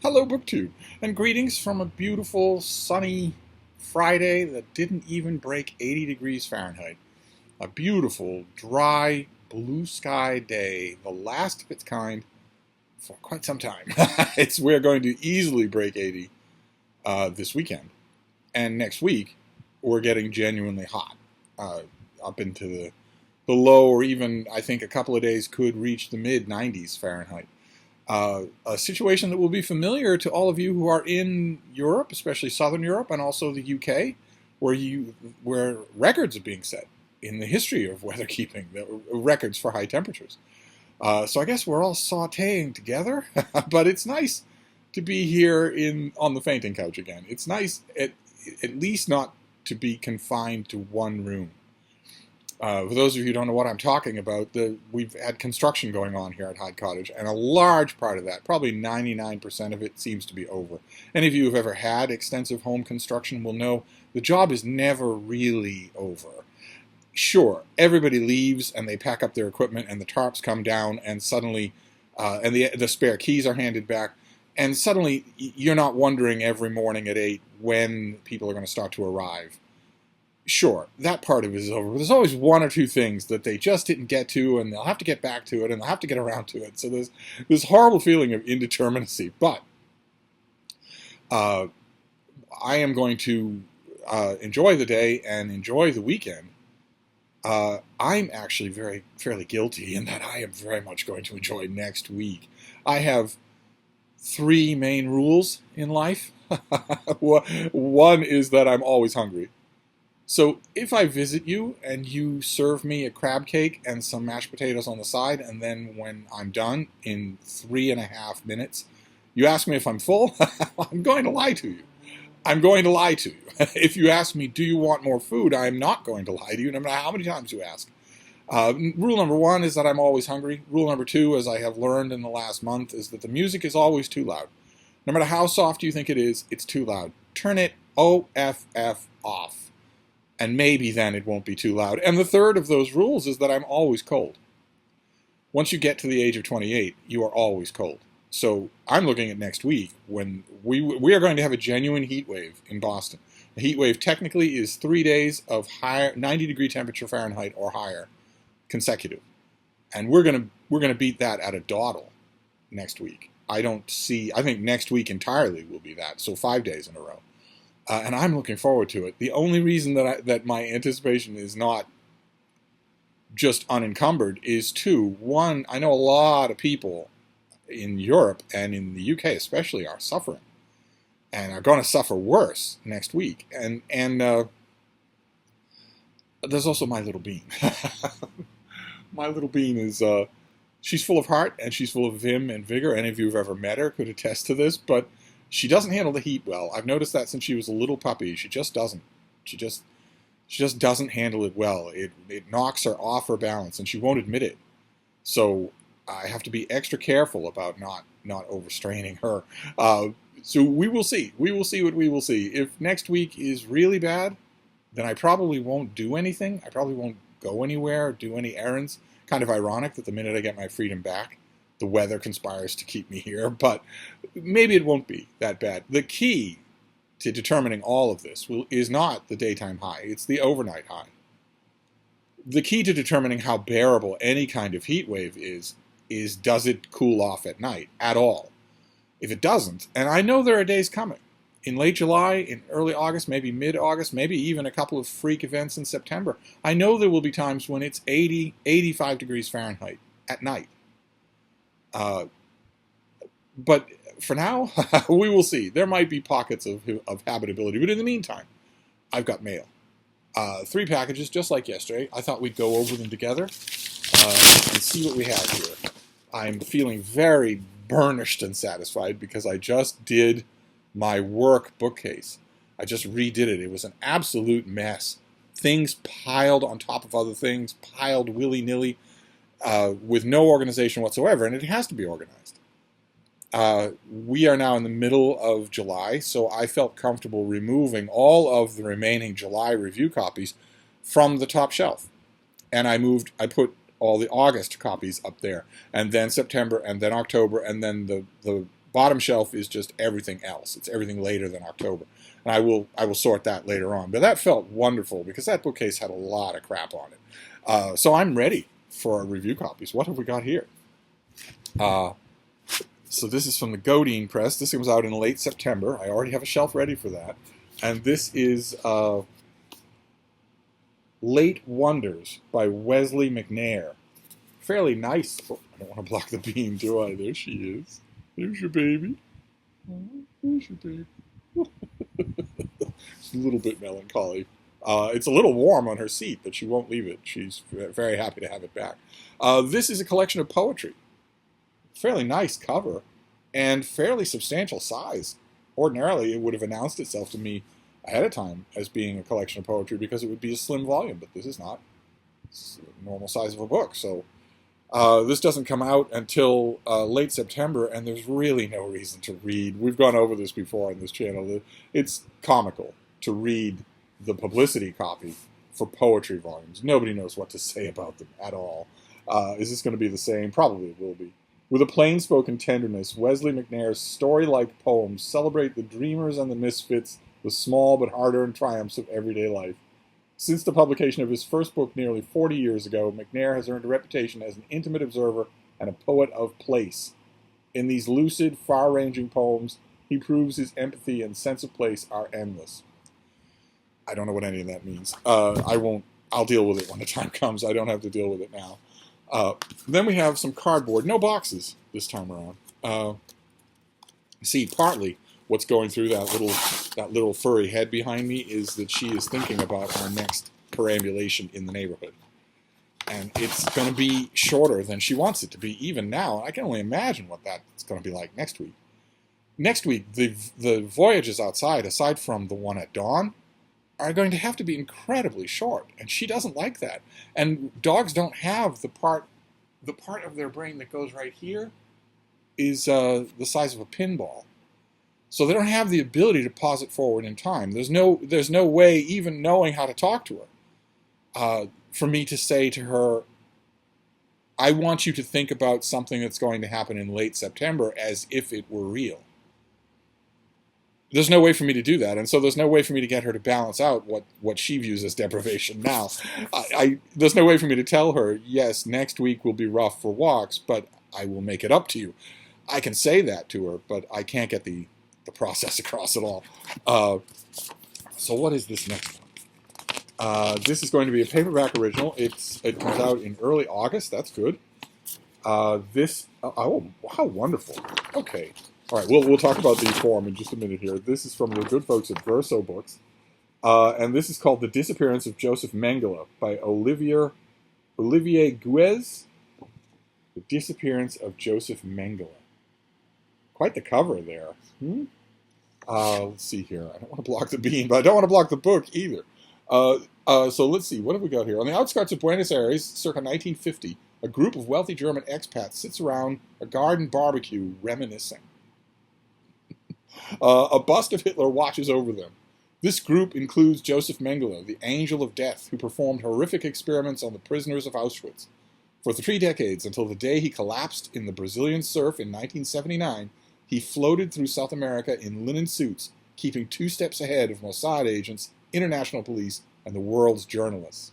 Hello, BookTube, and greetings from a beautiful, sunny Friday that didn't even break 80 degrees Fahrenheit. A beautiful, dry, blue sky day, the last of its kind for quite some time. We're going to easily break 80 this weekend, and next week we're getting genuinely hot, up into the low, or even I think a couple of days could reach the mid 90s Fahrenheit. A situation that will be familiar to all of you who are in Europe, especially Southern Europe, and also the UK, where records are being set in the history of weather keeping, records for high temperatures. So I guess we're all sautéing together, but it's nice to be here on the fainting couch again. It's nice at least not to be confined to one room. For those of you who don't know what I'm talking about, we've had construction going on here at Hyde Cottage, and a large part of that, probably 99% of it, seems to be over. Any of you who've ever had extensive home construction will know the job is never really over. Sure, everybody leaves and they pack up their equipment and the tarps come down and suddenly, and the spare keys are handed back, and suddenly you're not wondering every morning at 8 when people are going to start to arrive. Sure, that part of it is over, but there's always one or two things that they just didn't get to, and they'll have to get back to it, and they'll have to get around to it. So there's this horrible feeling of indeterminacy. But I am going to enjoy the day and enjoy the weekend. I'm actually fairly guilty in that I am very much going to enjoy next week. I have 3 main rules in life. One is that I'm always hungry. So if I visit you and you serve me a crab cake and some mashed potatoes on the side, and then when I'm done in 3.5 minutes, you ask me if I'm full, I'm going to lie to you. I'm going to lie to you. If you ask me, do you want more food, I'm not going to lie to you, no matter how many times you ask. Rule number 1 is that I'm always hungry. Rule number 2, as I have learned in the last month, is that the music is always too loud. No matter how soft you think it is, it's too loud. Turn it OFF off. And maybe then it won't be too loud. And the third of those rules is that I'm always cold. Once you get to the age of 28, you are always cold. So I'm looking at next week when we are going to have a genuine heat wave in Boston. The heat wave technically is 3 days of higher 90-degree temperature Fahrenheit or higher consecutive. And we're gonna beat that at a dawdle next week. I think next week entirely will be that. So 5 days in a row. And I'm looking forward to it. The only reason that my anticipation is not just unencumbered is 2. 1, I know a lot of people in Europe and in the UK especially are suffering and are going to suffer worse next week. And there's also my little bean. My little bean is she's full of heart and she's full of vim and vigor. Any of you who've ever met her could attest to this, but she doesn't handle the heat well. I've noticed that since she was a little puppy. She just doesn't. She just doesn't handle it well. It knocks her off her balance, and she won't admit it. So I have to be extra careful about not overstraining her. So we will see. We will see what we will see. If next week is really bad, then I probably won't do anything. I probably won't go anywhere or do any errands. Kind of ironic that the minute I get my freedom back, the weather conspires to keep me here, but maybe it won't be that bad. The key to determining all of this is not the daytime high, it's the overnight high. The key to determining how bearable any kind of heat wave is does it cool off at night at all? If it doesn't, and I know there are days coming, in late July, in early August, maybe mid-August, maybe even a couple of freak events in September, I know there will be times when it's 80, 85 degrees Fahrenheit at night. But for now, we will see. There might be pockets of habitability. But in the meantime, I've got mail. 3 packages, just like yesterday. I thought we'd go over them together and see what we have here. I'm feeling very burnished and satisfied because I just did my work bookcase. I just redid it. It was an absolute mess. Things piled on top of other things, piled willy-nilly, with no organization whatsoever, and it has to be organized. We are now in the middle of July, so I felt comfortable removing all of the remaining July review copies from the top shelf. And I put all the August copies up there, and then September, and then October, and then the bottom shelf is just everything else. It's everything later than October. And I will sort that later on. But that felt wonderful because that bookcase had a lot of crap on it. So I'm ready for our review copies. What have we got here? So this is from the Godine Press. This comes out in late September. I already have a shelf ready for that. And this is Late Wonders by Wesley McNair. Fairly nice. Oh, I don't want to block the beam, do I? There she is. There's your baby. Oh, there's your baby. It's a little bit melancholy. It's a little warm on her seat, but she won't leave it. She's very happy to have it back. This is a collection of poetry. Fairly nice cover and fairly substantial size. Ordinarily, it would have announced itself to me ahead of time as being a collection of poetry because it would be a slim volume, but this is not. It's the normal size of a book. So this doesn't come out until late September, and there's really no reason to read. We've gone over this before on this channel. It's comical to read the publicity copy for poetry volumes. Nobody knows what to say about them at all. Is this going to be the same? Probably it will be. With a plain-spoken tenderness, Wesley McNair's story-like poems celebrate the dreamers and the misfits, the small but hard-earned triumphs of everyday life. Since the publication of his first book nearly 40 years ago, McNair has earned a reputation as an intimate observer and a poet of place. In these lucid, far-ranging poems, he proves his empathy and sense of place are endless. I don't know what any of that means. I'll deal with it when the time comes. I don't have to deal with it now. Then we have some cardboard, no boxes this time around. See, partly what's going through that little furry head behind me is that she is thinking about our next perambulation in the neighborhood. And it's going to be shorter than she wants it to be even now. I can only imagine what that's going to be like next week. Next week, the voyages outside, aside from the one at dawn, are going to have to be incredibly short, and she doesn't like that. And dogs don't have the part of their brain that goes right here is the size of a pinball. So they don't have the ability to pause it forward in time. There's no way, even knowing how to talk to her, for me to say to her, I want you to think about something that's going to happen in late September as if it were real. There's no way for me to do that, and so there's no way for me to get her to balance out what she views as deprivation now. There's no way for me to tell her, yes, next week will be rough for walks, but I will make it up to you. I can say that to her, but I can't get the process across at all. So what is this next one? This is going to be a paperback original. It comes out in early August. That's good. Oh, how wonderful. Okay. All right, we'll talk about the form in just a minute here. This is from the good folks at Verso Books, and this is called The Disappearance of Joseph Mengele by Olivier Guez. The Disappearance of Joseph Mengele. Quite the cover there. Let's see here. I don't want to block the beam, but I don't want to block the book either. So let's see. What have we got here? On the outskirts of Buenos Aires, circa 1950, a group of wealthy German expats sits around a garden barbecue reminiscing. A bust of Hitler watches over them. This group includes Joseph Mengele, the angel of death, who performed horrific experiments on the prisoners of Auschwitz. For 3 decades, until the day he collapsed in the Brazilian surf in 1979, he floated through South America in linen suits, keeping 2 steps ahead of Mossad agents, international police, and the world's journalists.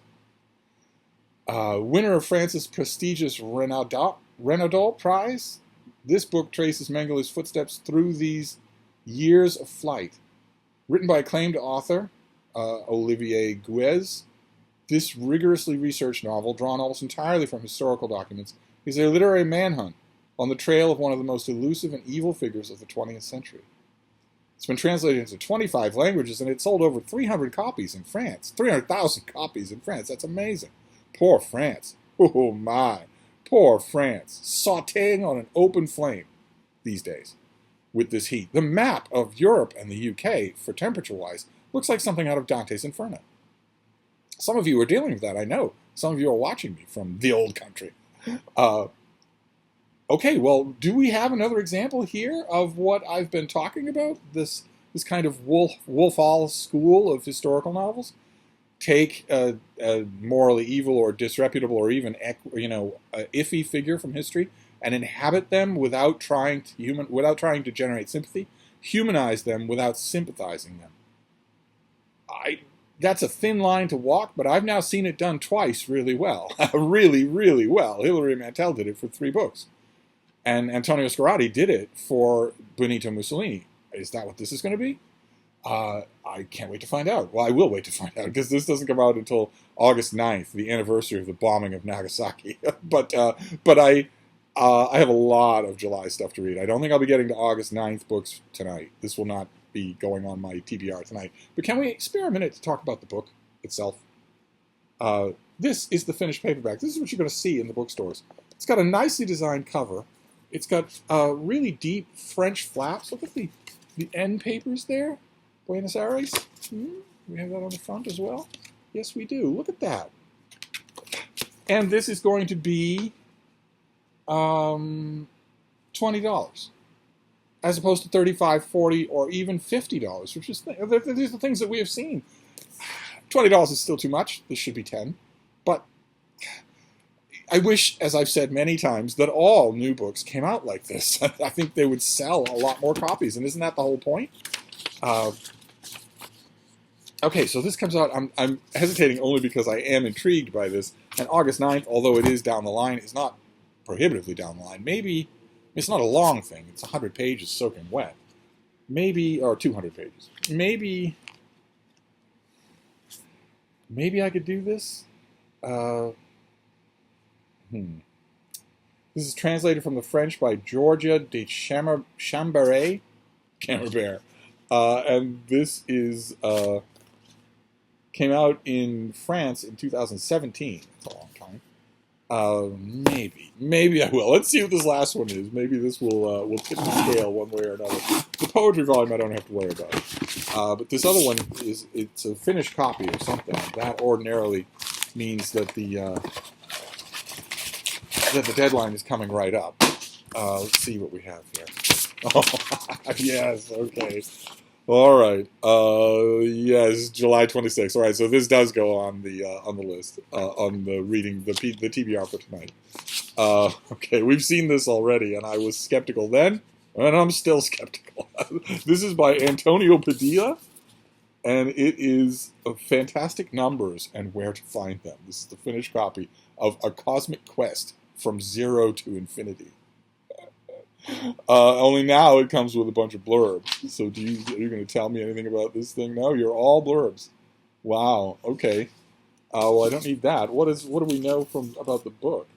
Winner of France's prestigious Renaudot Prize, this book traces Mengele's footsteps through these years of flight. Written by acclaimed author Olivier Guez, this rigorously researched novel, drawn almost entirely from historical documents, is a literary manhunt on the trail of one of the most elusive and evil figures of the 20th century. It's been translated into 25 languages, and it sold over 300 copies in France. 300,000 copies in France. That's amazing. Poor France. Oh, my. Poor France. Sautéing on an open flame these days with this heat. The map of Europe and the UK, for temperature-wise, looks like something out of Dante's Inferno. Some of you are dealing with that, I know. Some of you are watching me from the old country. Okay, well, do we have another example here of what I've been talking about? This kind of Wolf Hall school of historical novels? Take a morally evil or disreputable or even iffy figure from history and inhabit them without trying to generate sympathy, humanize them without sympathizing them. That's a thin line to walk, but I've now seen it done twice really well. Really, really well. Hilary Mantel did it for 3 books. And Antonio Scarlatti did it for Benito Mussolini. Is that what this is going to be? I can't wait to find out. Well, I will wait to find out, because this doesn't come out until August 9th, the anniversary of the bombing of Nagasaki. but I have a lot of July stuff to read. I don't think I'll be getting to August 9th books tonight. This will not be going on my TBR tonight. But can we spare a minute to talk about the book itself? This is the finished paperback. This is what you're going to see in the bookstores. It's got a nicely designed cover. It's got really deep French flaps. Look at the end papers there. Buenos Aires. We have that on the front as well. Yes, we do. Look at that. And this is going to be $20, as opposed to $35, $40, or even $50, which is these are the things that we have seen. $20 is still too much. This should be $10. But I wish, as I've said many times, that all new books came out like this. I think they would sell a lot more copies, and isn't that the whole point? Okay, so this comes out. I'm hesitating only because I am intrigued by this. And August 9th, although it is down the line, is not prohibitively down the line. Maybe it's not a long thing. It's 100 pages soaking wet. Maybe, or 200 pages. Maybe I could do this. This is translated from the French by Georgia de Chamberet. And this is came out in France in 2017. That's a long time. Maybe I will. Let's see what this last one is. Maybe this will tip the scale one way or another. The poetry volume I don't have to worry about. But this other one it's a finished copy of something. That ordinarily means that the deadline is coming right up. Let's see what we have here. Oh, yes, okay. All right. Yes, July 26th. All right, so this does go on the list, on the reading, the TBR for tonight. Okay, we've seen this already, and I was skeptical then, and I'm still skeptical. This is by Antonio Padilla, and it is Fantastic Numbers and Where to Find Them. This is the finished copy of A Cosmic Quest from Zero to Infinity. Only now it comes with a bunch of blurbs. So are you going to tell me anything about this thing? No, you're all blurbs. Wow. Okay. Well, I don't need that. What do we know about the book?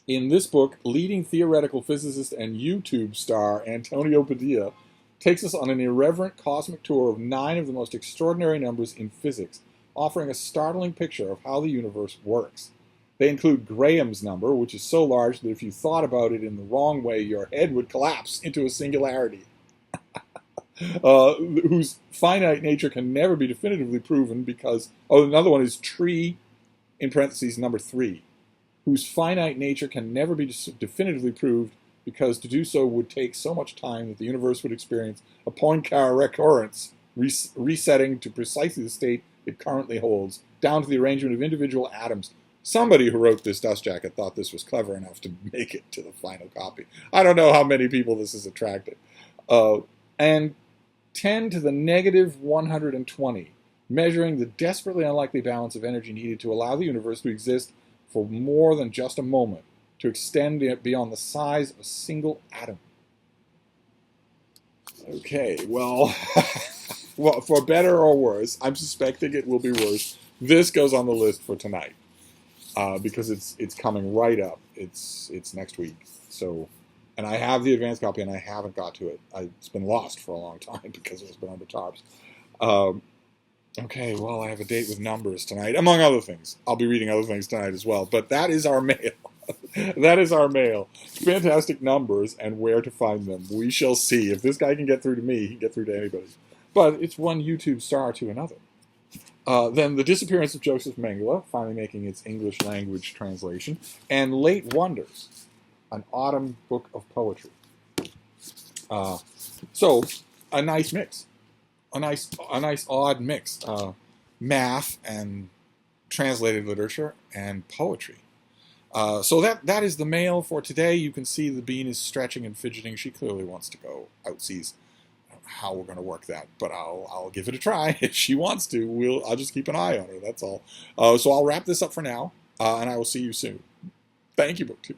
In this book, leading theoretical physicist and YouTube star Antonio Padilla takes us on an irreverent cosmic tour of 9 of the most extraordinary numbers in physics, offering a startling picture of how the universe works. They include Graham's number, which is so large that if you thought about it in the wrong way, your head would collapse into a singularity. Whose finite nature can never be definitively proven because... Oh, another one is Tree, in parentheses, number 3, whose finite nature can never be definitively proved because to do so would take so much time that the universe would experience a Poincare recurrence, resetting to precisely the state it currently holds, down to the arrangement of individual atoms. Somebody who wrote this dust jacket thought this was clever enough to make it to the final copy. I don't know how many people this has attracted. And 10 to the negative 120, measuring the desperately unlikely balance of energy needed to allow the universe to exist for more than just a moment, to extend it beyond the size of a single atom. Okay, well, well, for better or worse, I'm suspecting it will be worse. This goes on the list for tonight. Because it's coming right up. It's next week. So, and I have the advanced copy, and I haven't got to it. It's been lost for a long time because it's been under tarps. Okay, well, I have a date with numbers tonight, among other things. I'll be reading other things tonight as well. But that is our mail. That is our mail. Fantastic Numbers and Where to Find Them. We shall see. If this guy can get through to me, he can get through to anybody. But it's one YouTube star to another. Then The Disappearance of Joseph Mengele, finally making its English language translation, and Late Wonders, an autumn book of poetry. So, a nice mix. A nice odd mix. Math and translated literature and poetry. So that is the mail for today. You can see the bean is stretching and fidgeting. She clearly wants to go outseas. I don't know how we're going to work that, but I'll give it a try. If she wants to, I'll just keep an eye on her. That's all. So I'll wrap this up for now, and I will see you soon. Thank you, BookTube.